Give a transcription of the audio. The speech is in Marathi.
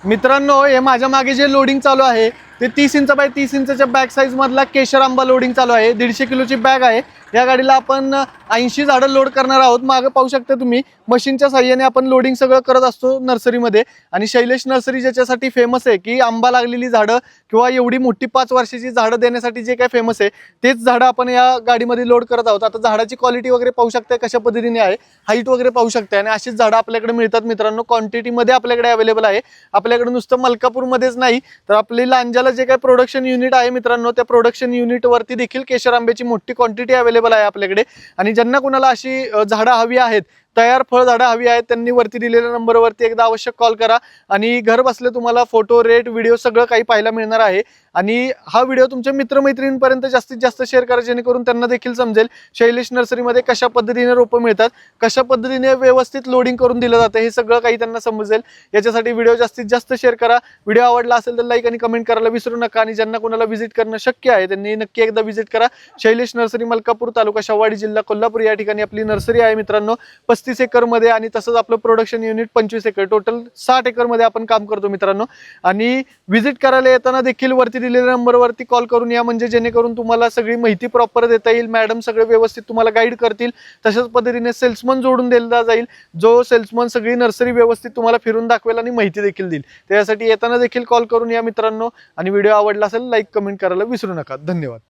मित्रांनो, हे माझ्या मागे जे लोडिंग चालू आहे ते 30 इंच बाय 30 इंचच्या बॅक साईज मधला केशर आंबा लोडिंग चालू आहे। 150 किलोची बॅग आहे। या गाडीला आपण 80 झाडं लोड करणार आहोत। मागे पाहू शकता तुम्ही मशीनच्या साहाय्याने आपण लोडिंग सगळं करत असतो नर्सरीमध्ये। आणि शैलेश नर्सरी ज्याच्यासाठी फेमस आहे की आंबा लागलेली झाडं किंवा एवढी मोठी 5 वर्षाची झाडं देण्यासाठी जे काय फेमस आहे तेच झाडं आपण या गाडीमध्ये लोड करत आहोत। आता झाडाची क्वालिटी वगैरे पाहू शकता कशा पद्धतीने आहे, हाईट वगैरे पाहू शकता आणि अशीच झाडं आपल्याकडे मिळतात मित्रांनो। क्वांटिटीमध्ये आपल्याकडे अवेलेबल आहे। आपल्याकडे नुसतं मलकापूरमध्येच नाही तर आपली लांजाला जे काही प्रोडक्शन युनिट आहे मित्रांनो, त्या प्रोडक्शन युनिट वरती देखील केशर आंब्याची मोठी क्वांटिटी अवेलेबल आहे आपल्याकडे। आणि ज्यांना कुणाला अशी झाडं हवी आहेत, तयार फळ झाडं हवी आहेत, त्यांनी वरती दिलेल्या नंबरवरती एकदा अवश्य कॉल करा आणि घर बसल्या तुम्हाला फोटो, रेट, व्हिडिओ सगळं काही पाहायला मिळणार आहे। आणि हा व्हिडिओ तुमच्या मित्रमैत्रिणींपर्यंत जास्तीत जास्त शेअर करा जेणेकरून त्यांना देखील समजेल शैलेश नर्सरीमध्ये कशा पद्धतीने रोपं मिळतात, कशा पद्धतीने व्यवस्थित लोडिंग करून दिलं जातं हे सगळं काही त्यांना समजेल। याच्यासाठी व्हिडिओ जास्तीत जास्त शेअर करा। व्हिडिओ आवडला असेल तर लाईक आणि कमेंट करायला विसरू नका। आणि ज्यांना कोणाला व्हिजिट करणं शक्य आहे त्यांनी नक्की एकदा व्हिजिट करा। शैलेश नर्सरी, मलकापूर, तालुका शाहूवाडी, जिल्हा कोल्हापूर या ठिकाणी आपली नर्सरी आहे मित्रांनो। 35 एकर मध्ये आणि तसंच आपलं production unit 25 acre, total 60 acre मध्ये आपण काम करतो मित्रांनो। आणि व्हिजिट करायला येताना देखील वरती दिलेल्या नंबरवरती कॉल करून या, म्हणजे जेणेकरून तुम्हाला सगळी माहिती प्रॉपर देता येईल। मॅडम सगळे व्यवस्थित तुम्हाला गाईड करतील। तशाच पद्धतीने सेल्समन जोडून दिला जाईल, जो सेल्समन सगळी नर्सरी व्यवस्थित तुम्हाला फिरून दाखवेल आणि माहिती देखील देईल। त्यासाठी येताना देखील कॉल करून या मित्रांनो। आणि व्हिडिओ आवडला असेल लाईक कमेंट करायला विसरू नका। धन्यवाद।